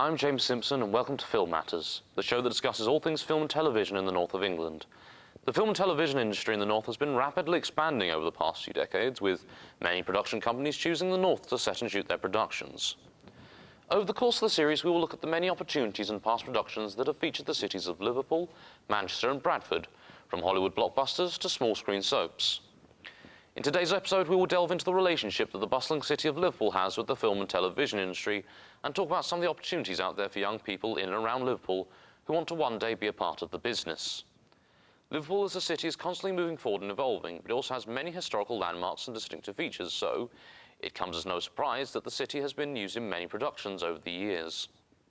I'm James Simpson and welcome to Film Matters, the show that discusses all things film and television in the north of England. The film and television industry in the north has been rapidly expanding over the past few decades, with many production companies choosing the north to set and shoot their productions. Over the course of the series, we will look at the many opportunities and past productions that have featured the cities of Liverpool, Manchester and Bradford, from Hollywood blockbusters to small-screen soaps. In today's episode, we will delve into the relationship that the bustling city of Liverpool has with the film and television industry and talk about some of the opportunities out there for young people in and around Liverpool who want to one day be a part of the business. Liverpool as a city is constantly moving forward and evolving, but it also has many historical landmarks and distinctive features, so it comes as no surprise that the city has been used in many productions over the years.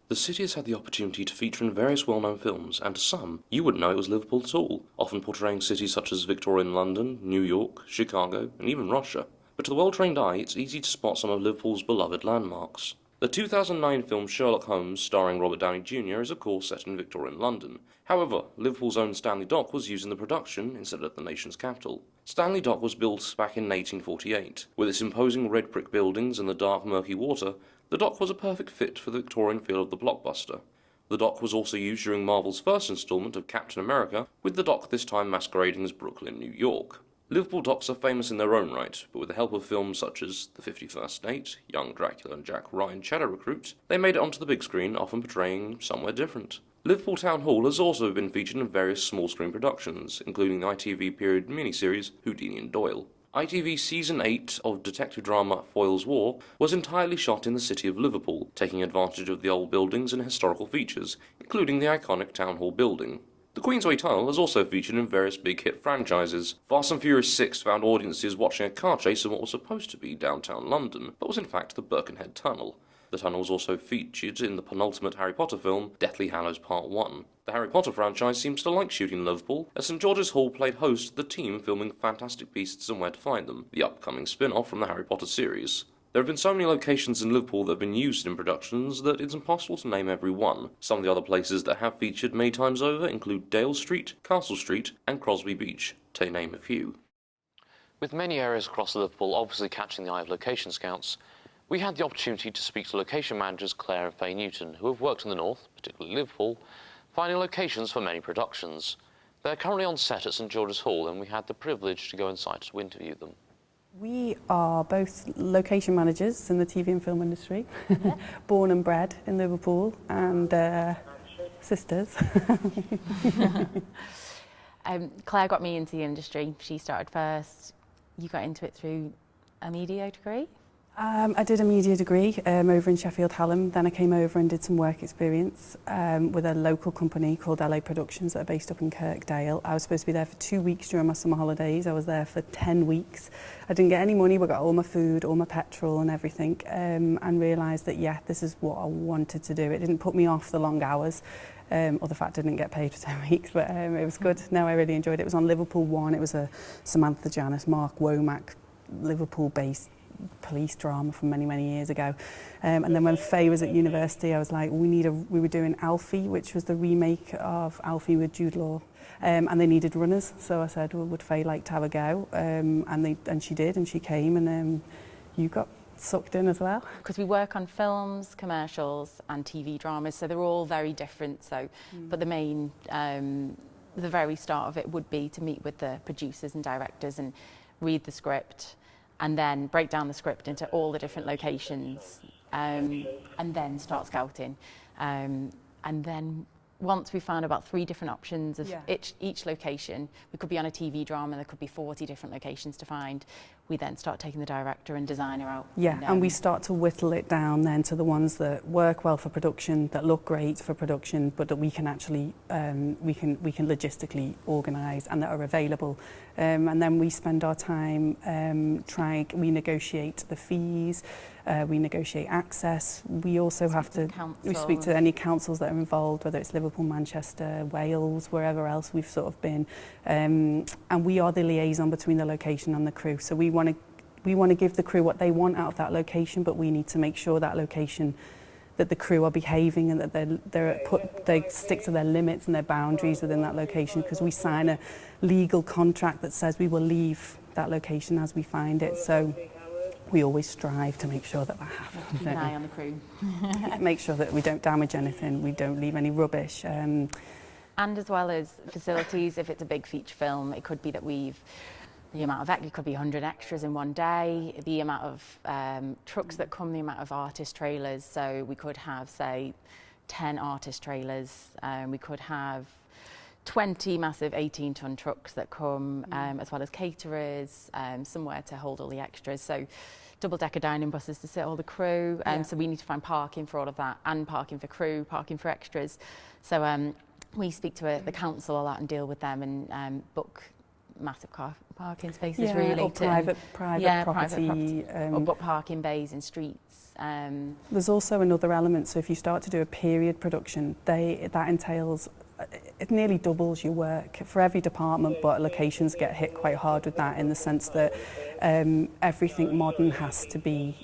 The city has had the opportunity to feature in various well-known films, and to some, you wouldn't know it was Liverpool at all, often portraying cities such as Victorian London, New York, Chicago, and even Russia. But to the well-trained eye, it's easy to spot some of Liverpool's beloved landmarks. The 2009 film Sherlock Holmes, starring Robert Downey Jr., is of course set in Victorian London. However, Liverpool's own Stanley Dock was used in the production instead of the nation's capital. Stanley Dock was built back in 1848. With its imposing red brick buildings and the dark, murky water, the dock was a perfect fit for the Victorian feel of the blockbuster. The dock was also used during Marvel's first installment of Captain America, with the dock this time masquerading as Brooklyn, New York. Liverpool docks are famous in their own right, but with the help of films such as The 51st Date, Young Dracula and Jack Ryan Shadow Recruit, they made it onto the big screen, often portraying somewhere different. Liverpool Town Hall has also been featured in various small-screen productions, including the ITV period miniseries Houdini and Doyle. ITV's Season 8 of detective drama Foyle's War was entirely shot in the city of Liverpool, taking advantage of the old buildings and historical features, including the iconic Town Hall building. The Queensway Tunnel has also featured in various big-hit franchises. Fast and Furious 6 found audiences watching a car chase in what was supposed to be downtown London, but was in fact the Birkenhead Tunnel. The tunnel was also featured in the penultimate Harry Potter film, Deathly Hallows Part 1. The Harry Potter franchise seems to like shooting in Liverpool, as St George's Hall played host to the team filming Fantastic Beasts and Where to Find Them, the upcoming spin-off from the Harry Potter series. There have been so many locations in Liverpool that have been used in productions that it's impossible to name every one. Some of the other places that have featured many times over include Dale Street, Castle Street and Crosby Beach, to name a few. With many areas across Liverpool obviously catching the eye of location scouts, we had the opportunity to speak to location managers Claire and Faye Newton, who have worked in the north, particularly Liverpool, finding locations for many productions. They're currently on set at St George's Hall, and we had the privilege to go inside to interview them. We are both location managers in the TV and film industry, born and bred in Liverpool, and sisters. Claire got me into the industry. She started first. You got into it through a media degree? I did a media degree over in Sheffield Hallam. Then I came over and did some work experience with a local company called LA Productions that are based up in Kirkdale. I was supposed to be there for 2 weeks during my summer holidays. I was there for 10 weeks. I didn't get any money, but got all my food, all my petrol and everything, and realised that, yeah, this is what I wanted to do. It didn't put me off the long hours, or the fact I didn't get paid for 10 weeks, but it was good. No, I really enjoyed it. It was on Liverpool 1. It was a Samantha Janice, Mark Womack, Liverpool-based police drama from many, many years ago. And then when Faye was at university, I was like, we were doing Alfie, which was the remake of Alfie with Jude Law, and they needed runners. So I said, well, would Faye like to have a go? And she did, and she came, and you got sucked in as well. Because we work on films, commercials and TV dramas, so they're all very different. So, but the main, the very start of it would be to meet with the producers and directors and read the script, and then break down the script into all the different locations, and then start scouting. And then once we found about 3 different options of each location, we could be on a TV drama, there could be 40 different locations to find. We then start taking the director and designer out. Yeah, and we start to whittle it down then to the ones that work well for production, that look great for production, but that we can actually, we can logistically organise and that are available. And then we spend our time we negotiate the fees, we negotiate access. We also have to we speak to any councils that are involved, whether it's Liverpool, Manchester, Wales, wherever else we've sort of been. And we are the liaison between the location and the crew. So we want to give the crew what they want out of that location, but we need to make sure that location, that the crew are behaving and that they stick to their limits and their boundaries within that location, because we sign a legal contract that says we will leave that location as we find it. So we always strive to make sure that happens. Keep an eye on the crew. Make sure that we don't damage anything, we don't leave any rubbish. And as well as facilities, if it's a big feature film, it could be that the amount of, it could be 100 extras in one day, the amount of trucks that come, the amount of artist trailers. So we could have, say, 10 artist trailers. We could have 20 massive 18-ton trucks that come, as well as caterers, somewhere to hold all the extras. So double-decker dining buses to sit all the crew. So we need to find parking for all of that, and parking for crew, parking for extras. So we speak to the council a lot and deal with them and book massive car parking spaces, really. Or private property. Or book parking bays in streets. There's also another element. So if you start to do a period production, that entails, it nearly doubles your work for every department, but locations get hit quite hard with that, in the sense that everything modern has to be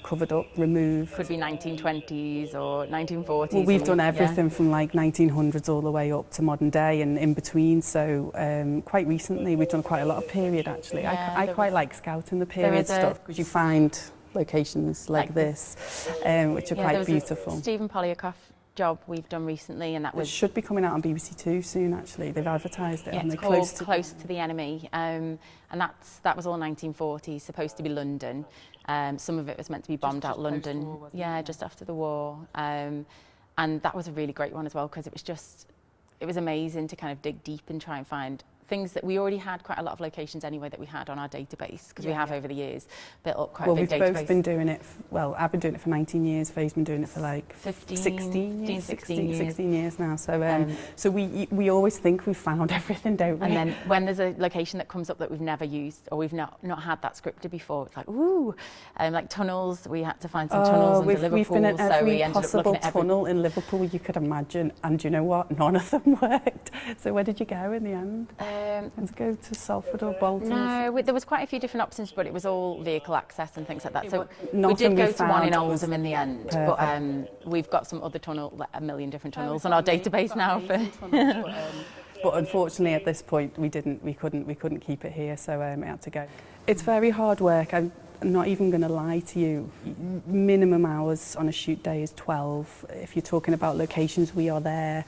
covered up, removed. Could be 1920s or 1940s. Well, we've done everything from like 1900s all the way up to modern day and in between. So quite recently we've done quite a lot of period, actually. Yeah, I quite like scouting the period stuff, because you find locations like this, which are quite beautiful. Stephen Polyakov job we've done recently, and that was... It should be coming out on BBC Two soon, actually. They've advertised it. Yeah, and it's they're called Close to the Enemy, and that was all 1940s, supposed to be London. Some of it was meant to be bombed out London. Post-war, yeah, just after the war. And that was a really great one as well, because it was amazing to kind of dig deep and try and find things that we already had quite a lot of locations anyway that we had on our database, because we have over the years built up quite a big database. Well, we've both been doing it, I've been doing it for 19 years, Faye's been doing it for like 16 years now. So so we always think we've found everything, don't we? And then when there's a location that comes up that we've never used, or we've not had that scripted before, it's like, ooh, like tunnels, we had to find some tunnels under Liverpool. We've been in every so possible tunnel in Liverpool you could imagine, and you know what? None of them worked. So where did you go in the end? Let's go to Salford or Bolton. No, there was quite a few different options, but it was all vehicle access and things like that. So we did go to one in Oldham in the end, but we've got some other a million different tunnels on our database now. But unfortunately, at this point, we couldn't keep it here, so it had to go. It's very hard work. I'm not even going to lie to you. Minimum hours on a shoot day is 12. If you're talking about locations, we are there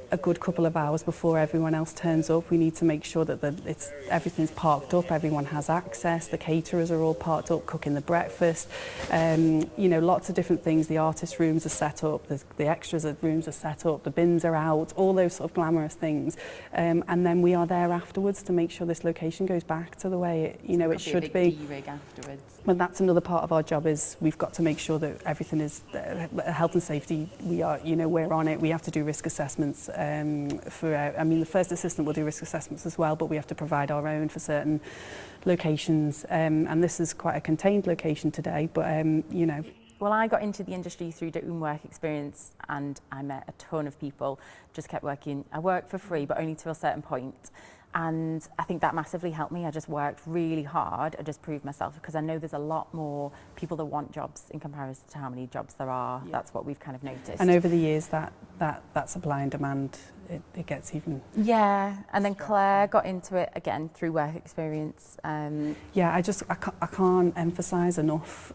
a good couple of hours before everyone else turns up. We need to make sure that everything's parked up, everyone has access, the caterers are all parked up, cooking the breakfast, you know, lots of different things. The artist rooms are set up, the extras rooms are set up, the bins are out, all those sort of glamorous things. And then we are there afterwards to make sure this location goes back to the way it should be. D-rig afterwards. But that's another part of our job, is we've got to make sure that everything is health and safety. We're on it. We have to do risk assessments. The first assistant will do risk assessments as well, but we have to provide our own for certain locations. And this is quite a contained location today, but Well, I got into the industry through doing work experience, and I met a ton of people, just kept working. I worked for free, but only to a certain point. And I think that massively helped me. I just worked really hard. I just proved myself, because I know there's a lot more people that want jobs in comparison to how many jobs there are. Yeah. That's what we've kind of noticed. And over the years, that supply and demand, it gets even... Yeah, and then Claire got into it again through work experience. Yeah, I can't emphasise enough,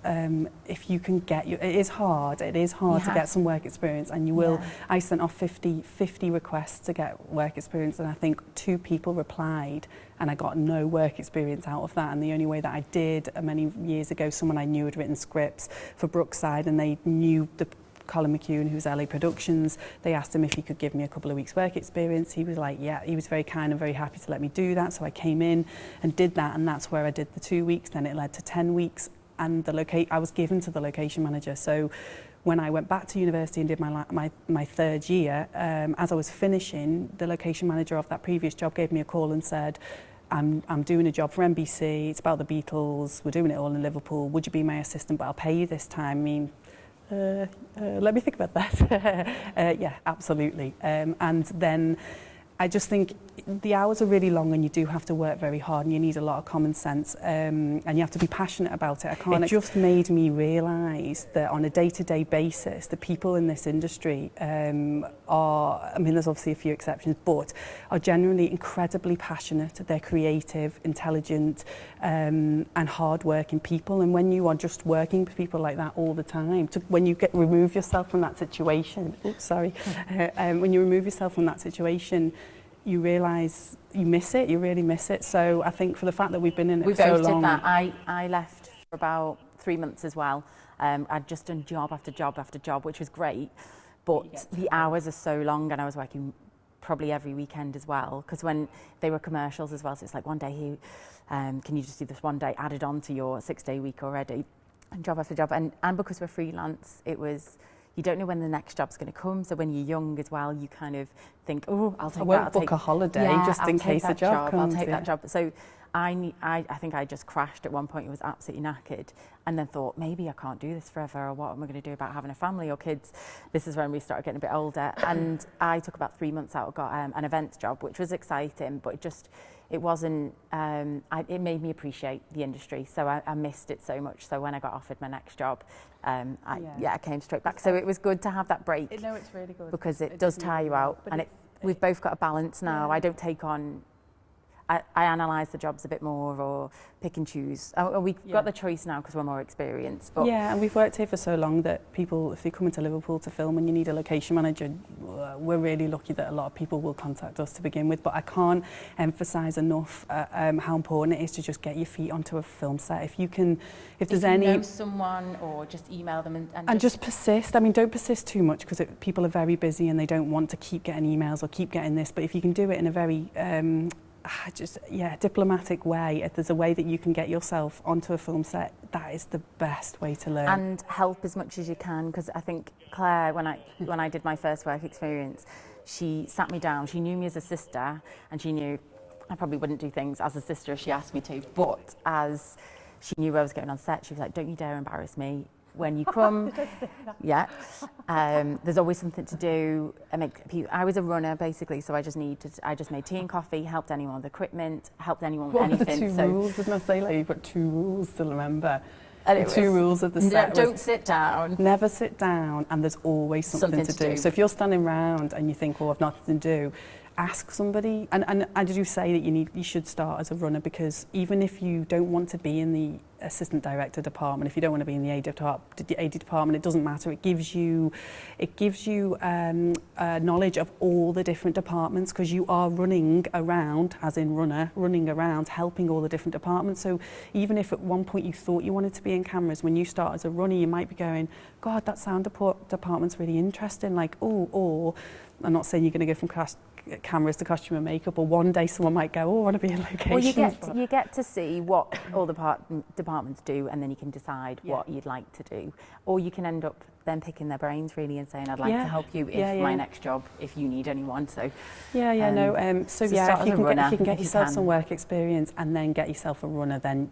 if you can get... It is hard to get some work experience, and you will... Yeah. I sent off 50 requests to get work experience, and I think 2 people replied, and I got no work experience out of that. And the only way that I did, many years ago, someone I knew had written scripts for Brookside, and they knew Colin McEwen, who's LA Productions. They asked him if he could give me a couple of weeks work experience. He was like, yeah, he was very kind and very happy to let me do that. So I came in and did that, and that's where I did the 2 weeks. Then it led to 10 weeks, and I was given to the location manager. So when I went back to university and did my third year, as I was finishing, the location manager of that previous job gave me a call and said, I'm doing a job for NBC, it's about the Beatles, we're doing it all in Liverpool, would you be my assistant, but I'll pay you this time? I mean, let me think about that. Yeah, absolutely. And then I just think the hours are really long and you do have to work very hard and you need a lot of common sense and you have to be passionate about it. It just made me realise that on a day-to-day basis, the people in this industry are, I mean, there's obviously a few exceptions, but are generally incredibly passionate. They're creative, intelligent and hard-working people. And when you are just working with people like that all the time, when you remove yourself from that situation, when you remove yourself from that situation, you realise you miss it, you really miss it. So I think for the fact that we've been in it for so long... We both did that. I left for about 3 months as well. I'd just done job after job after job, which was great, but the hours are so long and I was working probably every weekend as well, because when they were commercials as well, so it's like one day here, can you just do this one day added on to your 6-day week already, and job after job. And because we're freelance, it was... You don't know when the next job's going to come. So when you're young as well, you kind of think, oh, I'll take that. I won't book a holiday just in case a job comes. I'll take that job. So I think I just crashed at one point. It was absolutely knackered. And then thought, maybe I can't do this forever. Or what am I going to do about having a family or kids? This is when we started getting a bit older. And I took about 3 months out, got an events job, which was exciting, but it wasn't, it made me appreciate the industry. So I missed it so much. So when I got offered my next job, I came straight back. So it was good to have that break. No, it's really good. Because it does tire you out. And we've both got a balance now. Yeah. I don't take on, I analyse the jobs a bit more or pick and choose. We've got the choice now because we're more experienced. But yeah, and we've worked here for so long that people, if you come into Liverpool to film and you need a location manager, we're really lucky that a lot of people will contact us to begin with. But I can't emphasise enough how important it is to just get your feet onto a film set. If there's any... know someone, or just email them and just persist. I mean, don't persist too much because people are very busy and they don't want to keep getting emails or keep getting this. But if you can do it in a very... diplomatic way. If there's a way that you can get yourself onto a film set, that is the best way to learn. And help as much as you can, because I think Claire, when I did my first work experience, she sat me down. She knew me as a sister, and she knew I probably wouldn't do things as a sister if she asked me to. But as she knew I was going on set, she was like, "Don't you dare embarrass me. When you come, there's always something to do." I was a runner basically, so I just made tea and coffee, helped anyone with equipment, helped anyone with anything. What are the two rules? Didn't I say, like, you've got 2 rules to remember? The 2 rules of the set. Don't sit down. Never sit down, and there's always something to do. So if you're standing around and you think, "Oh, I've nothing to do," ask somebody. And I do say that you should start as a runner, because even if you don't want to be in the assistant director department, if you don't want to be in the AD department, it doesn't matter. It gives you knowledge of all the different departments, because you are running around, as in running around, helping all the different departments. So even if at one point you thought you wanted to be in cameras, when you start as a runner, you might be going, "God, that sound department's really interesting." Like, or I'm not saying you're going to go from cameras to costume and makeup, or one day someone might go, "Oh, I want to be in locations." Well, you get to see what all the departments do, and then you can decide what you'd like to do. Or you can end up then picking their brains really and saying, "I'd like to help you my next job if you need anyone." So if you can get yourself some work experience and then get yourself a runner, then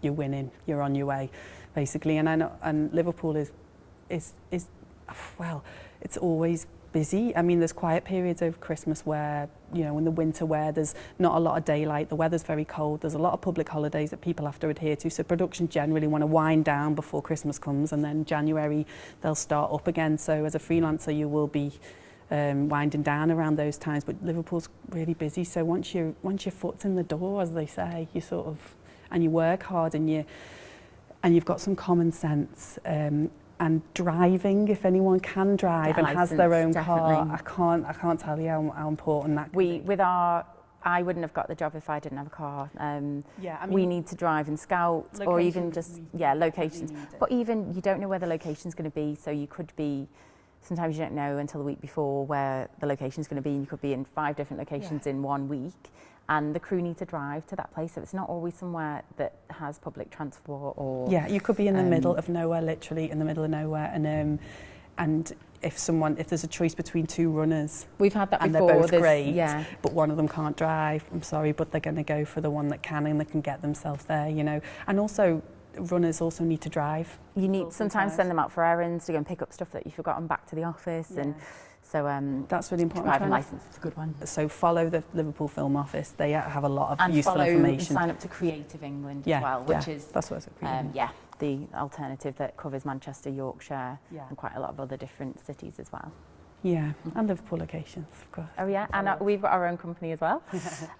you're winning. You're on your way, basically. And I know, and Liverpool is well, it's always busy. I mean, there's quiet periods over Christmas where, in the winter where there's not a lot of daylight, the weather's very cold, there's a lot of public holidays that people have to adhere to, so production generally want to wind down before Christmas comes, and then January they'll start up again. So as a freelancer you will be winding down around those times, but Liverpool's really busy, so once your foot's in the door, as they say, you sort of, and you work hard and you've got some common sense, and driving, if anyone can drive and has their own car, I can't tell you how important that can be. I wouldn't have got the job if I didn't have a car. We need to drive and scout, or even just locations. But even you don't know where the location's going to be, so you could be. Sometimes you don't know until the week before where the location's going to be, and you could be in 5 different locations in 1 week. And the crew need to drive to that place, so it's not always somewhere that has public transport. Or you could be in the middle of nowhere, literally in the middle of nowhere, and if there's a choice between 2 runners, we've had that and before. They're both great, but one of them can't drive. I'm sorry, but they're going to go for the one that can, and they can get themselves there, And also, runners also need to drive. You need sometimes send them out for errands to go and pick up stuff that you've forgotten back to the office, and So that's really important. driving licence is a good one. So follow the Liverpool Film Office. They have a lot of And useful information. Sign up to Creative England Yeah, as well, which is that's what it's the alternative that covers Manchester, Yorkshire, Yeah. and quite a lot of other different cities as well. Yeah, and Liverpool locations, of course. Oh yeah, and we've got our own company as well,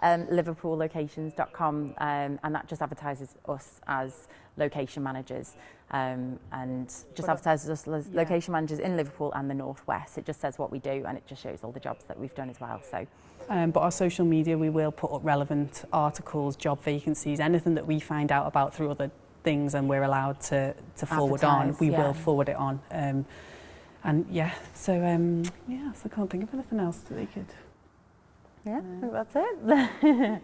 liverpoollocations.com, and that just advertises us as location managers, and just advertises us as location managers in Liverpool and the Northwest. It just says what we do, and it just shows all the jobs that we've done as well. So, but our social media, we will put up relevant articles, job vacancies, anything that we find out about through other things, and we're allowed to forward on. We will forward it on. And so I can't think of anything else that they could. Yeah, I think that's it.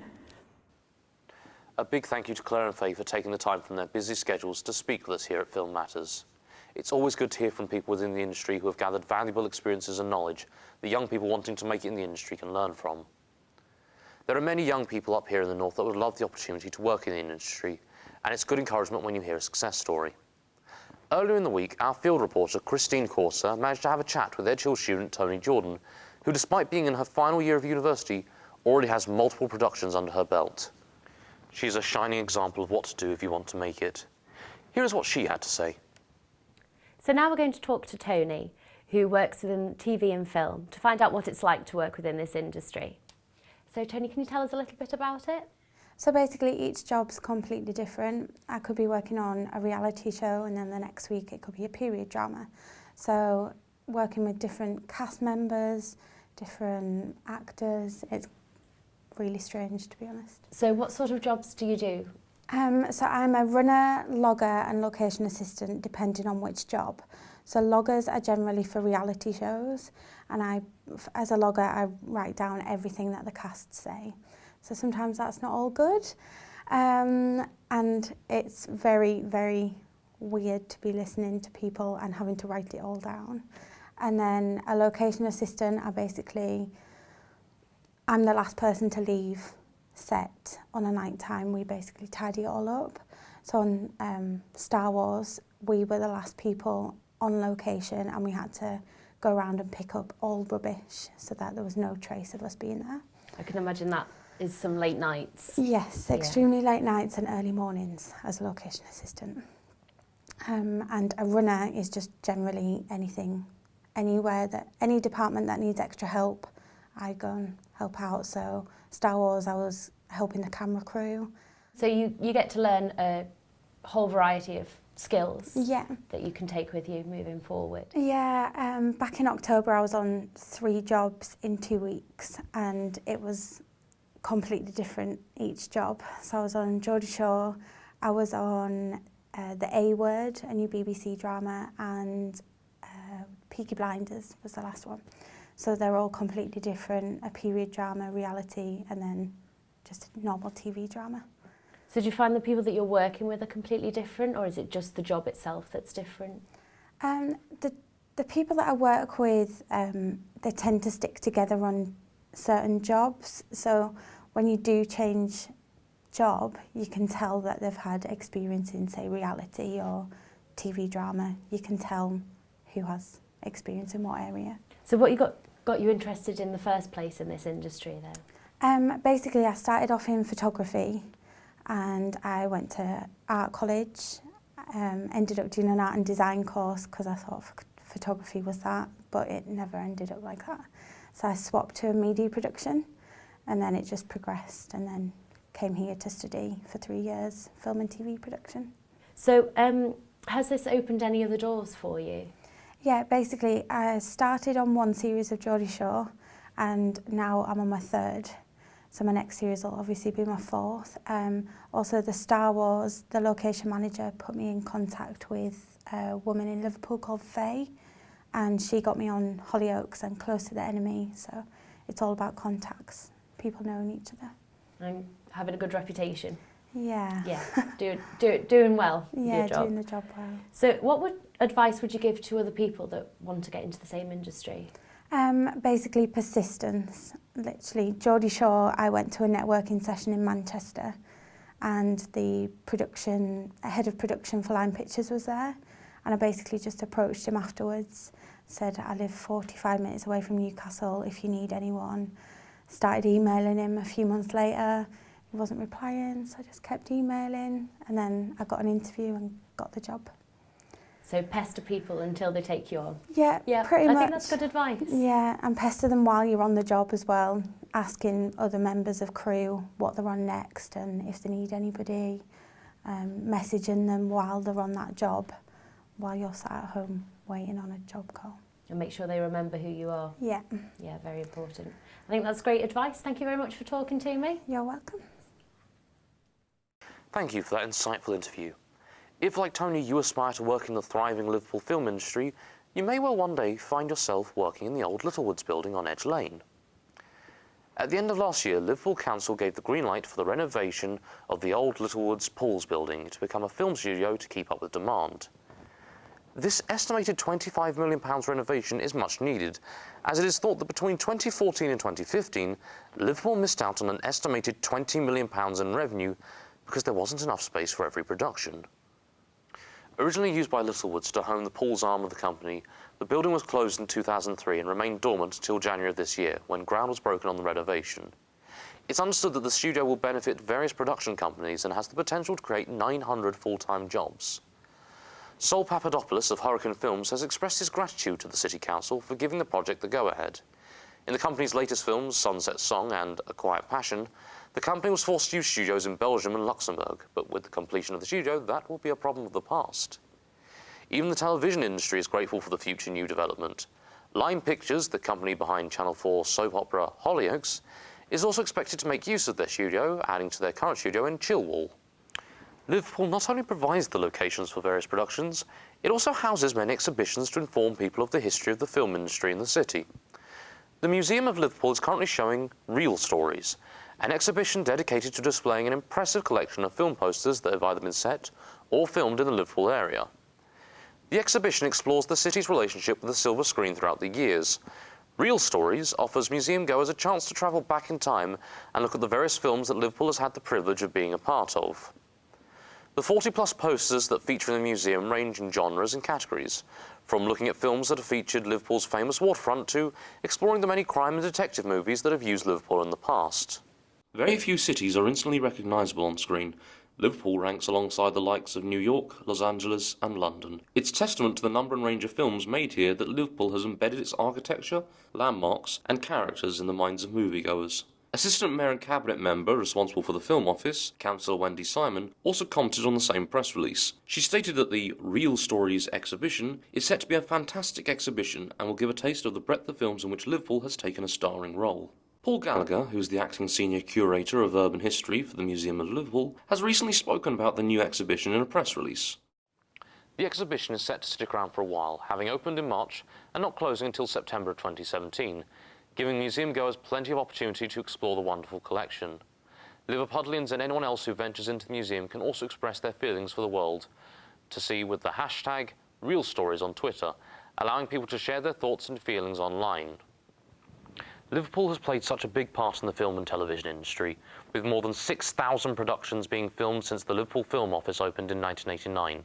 A big thank you to Claire and Faye for taking the time from their busy schedules to speak with us here at Film Matters. It's always good to hear from people within the industry who have gathered valuable experiences and knowledge that young people wanting to make it in the industry can learn from. There are many young people up here in the north that would love the opportunity to work in the industry, and it's good encouragement when you hear a success story. Earlier in the week, our field reporter, Christine Corser, managed to have a chat with Edge Hill student Tony Jordan, who, despite being in her final year of university, already has multiple productions under her belt. She's a shining example of what to do if you want to make it. Here is what she had to say. So now we're going to talk to Tony, who works within TV and film, to find out what it's like to work within this industry. So Tony, can you tell us a little bit about it? So basically each job's completely different. I could be working on a reality show and then the next week it could be a period drama. So working with different cast members, different actors, it's really strange to be honest. So what sort of jobs do you do? So I'm a runner, logger and location assistant depending on which job. So loggers are generally for reality shows and as a logger I write down everything that the cast say. So sometimes that's not all good, and it's very, very weird to be listening to people and having to write it all down. And then a location assistant, I'm the last person to leave set on a night time. We basically tidy it all up. So on Star Wars, we were the last people on location and we had to go around and pick up all rubbish so that there was no trace of us being there. I can imagine that is some late nights. Yes, extremely late nights and early mornings as a location assistant. And a runner is just generally any department that needs extra help, I go and help out. So Star Wars, I was helping the camera crew. So you get to learn a whole variety of skills that you can take with you moving forward. Yeah, back in October I was on 3 jobs in 2 weeks and it was completely different each job. So I was on Geordie Shore, I was on The A Word, a new BBC drama, and Peaky Blinders was the last one. So they're all completely different, a period drama, reality, and then just a normal TV drama. So do you find the people that you're working with are completely different, or is it just the job itself that's different? The people that I work with, they tend to stick together on certain jobs. So when you do change job, you can tell that they've had experience in, say, reality or TV drama. You can tell who has experience in what area. So what got you interested in the first place in this industry then? Basically, I started off in photography and I went to art college, ended up doing an art and design course because I thought photography was that, but it never ended up like that. So I swapped to media production and then it just progressed and then came here to study for 3 years, film and TV production. So has this opened any other doors for you? Yeah, basically I started on 1 series of Geordie Shore and now I'm on my 3rd. So my next series will obviously be my 4th. Also the Star Wars, the location manager put me in contact with a woman in Liverpool called Faye and she got me on Hollyoaks and Close to the Enemy. So it's all about contacts, people knowing each other. And having a good reputation. Yeah. Yeah, doing well with yeah, your job. doing the job well. So what advice would you give to other people that want to get into the same industry? Basically persistence. Literally, Geordie Shore, I went to a networking session in Manchester and the head of production for Line Pictures was there and I basically just approached him afterwards. said, I live 45 minutes away from Newcastle if you need anyone. Started emailing him a few months later. He wasn't replying, so I just kept emailing, and then I got an interview and got the job. So pester people until they take you on. Yeah, pretty much. I think that's good advice. Yeah, and pester them while you're on the job as well, asking other members of crew what they're on next and if they need anybody, messaging them while they're on that job, while you're sat at home waiting on a job call. And make sure they remember who you are. Yeah. Yeah, very important. I think that's great advice. Thank you very much for talking to me. You're welcome. Thank you for that insightful interview. If, like Tony, you aspire to work in the thriving Liverpool film industry, you may well one day find yourself working in the old Littlewoods building on Edge Lane. At the end of last year, Liverpool Council gave the green light for the renovation of the old Littlewoods Pools building to become a film studio to keep up with demand. This estimated £25 million renovation is much needed, as it is thought that between 2014 and 2015, Liverpool missed out on an estimated £20 million in revenue because there wasn't enough space for every production. Originally used by Littlewoods to home the Pools arm of the company, the building was closed in 2003 and remained dormant until January of this year, when ground was broken on the renovation. It's understood that the studio will benefit various production companies and has the potential to create 900 full-time jobs. Sol Papadopoulos of Hurricane Films has expressed his gratitude to the City Council for giving the project the go-ahead. In the company's latest films, Sunset Song and A Quiet Passion, the company was forced to use studios in Belgium and Luxembourg, but with the completion of the studio, that will be a problem of the past. Even the television industry is grateful for the future new development. Lime Pictures, the company behind Channel 4 soap opera Hollyoaks, is also expected to make use of their studio, adding to their current studio in Chilwell. Liverpool not only provides the locations for various productions, it also houses many exhibitions to inform people of the history of the film industry in the city. The Museum of Liverpool is currently showing Real Stories, an exhibition dedicated to displaying an impressive collection of film posters that have either been set or filmed in the Liverpool area. The exhibition explores the city's relationship with the silver screen throughout the years. Real Stories offers museum goers a chance to travel back in time and look at the various films that Liverpool has had the privilege of being a part of. The 40-plus posters that feature in the museum range in genres and categories, from looking at films that have featured Liverpool's famous waterfront to exploring the many crime and detective movies that have used Liverpool in the past. Very few cities are instantly recognisable on screen. Liverpool ranks alongside the likes of New York, Los Angeles and London. It's testament to the number and range of films made here that Liverpool has embedded its architecture, landmarks and characters in the minds of moviegoers. Assistant Mayor and Cabinet Member responsible for the Film Office, Councillor Wendy Simon, also commented on the same press release. She stated that the Real Stories exhibition is set to be a fantastic exhibition and will give a taste of the breadth of films in which Liverpool has taken a starring role. Paul Gallagher, who is the acting senior curator of urban history for the Museum of Liverpool, has recently spoken about the new exhibition in a press release. The exhibition is set to stick around for a while, having opened in March and not closing until September of 2017, giving museum goers plenty of opportunity to explore the wonderful collection. Liverpudlians and anyone else who ventures into the museum can also express their feelings for the world, to see with the hashtag #RealStories on Twitter, allowing people to share their thoughts and feelings online. Liverpool has played such a big part in the film and television industry, with more than 6,000 productions being filmed since the Liverpool Film Office opened in 1989.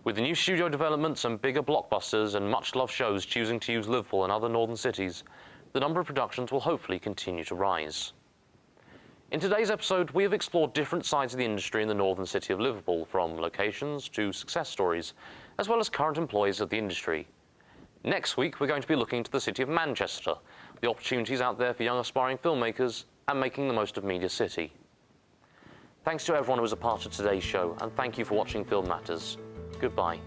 With the new studio developments and bigger blockbusters and much-loved shows choosing to use Liverpool and other northern cities, the number of productions will hopefully continue to rise. In today's episode, we have explored different sides of the industry in the northern city of Liverpool, from locations to success stories, as well as current employees of the industry. Next week, we're going to be looking to the city of Manchester, the opportunities out there for young aspiring filmmakers, and making the most of Media City. Thanks to everyone who was a part of today's show, and thank you for watching Film Matters. Goodbye.